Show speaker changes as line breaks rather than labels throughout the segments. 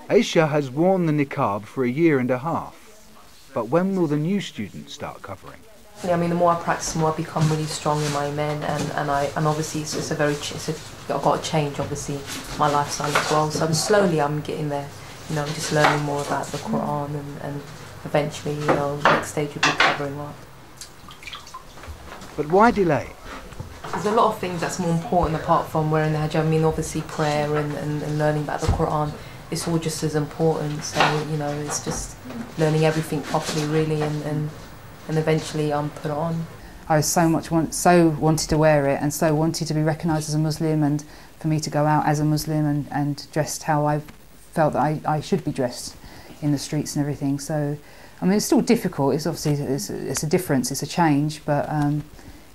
Aisha has worn the niqab for a year and a half, but when will the new students start covering?
I mean, the more I practice, the more I become really strong in my iman, and obviously I've got to change obviously my lifestyle as well. So I'm getting there. You know, I'm just learning more about the Quran, and eventually, you know, next stage will be covering up.
But why delay?
There's a lot of things that's more important apart from wearing the hijab. I mean, obviously prayer and learning about the Quran, it's all just as important. So, you know, it's just learning everything properly really, and eventually put it on.
I so wanted to wear it, and so wanted to be recognised as a Muslim, and for me to go out as a Muslim and dressed how I felt that I should be dressed in the streets and everything. So, I mean, it's still difficult. It's obviously it's a difference, it's a change, but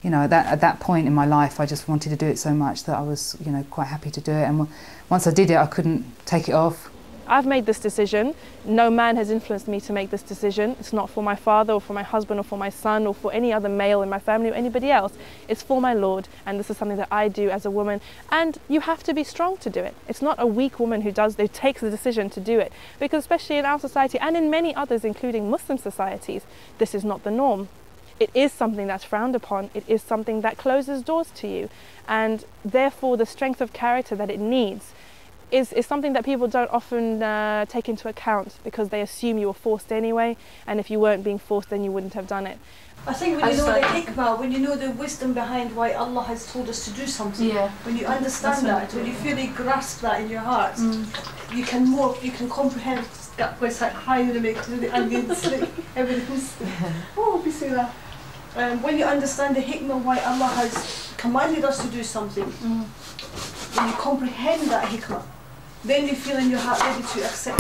you know, at that point in my life, I just wanted to do it so much that I was, you know, quite happy to do it. And once I did it, I couldn't take it off.
I've made this decision. No man has influenced me to make this decision. It's not for my father or for my husband or for my son or for any other male in my family or anybody else. It's for my Lord, and this is something that I do as a woman. And you have to be strong to do it. It's not a weak woman who takes the decision to do it, because especially in our society and in many others, including Muslim societies, this is not the norm. It is something that's frowned upon. It is something that closes doors to you, and therefore the strength of character that it needs is something that people don't often take into account, because they assume you were forced anyway, and if you weren't being forced, then you wouldn't have done it.
I think when you know the hikmah, when you know the wisdom behind why Allah has told us to do something, when you understand that, when you fully grasp that in your heart, you can comprehend what's like higher than everything's. Oh, bismillah. When you understand the hikmah why Allah has commanded us to do something, when you comprehend that hikmah, then you feel in your heart ready to accept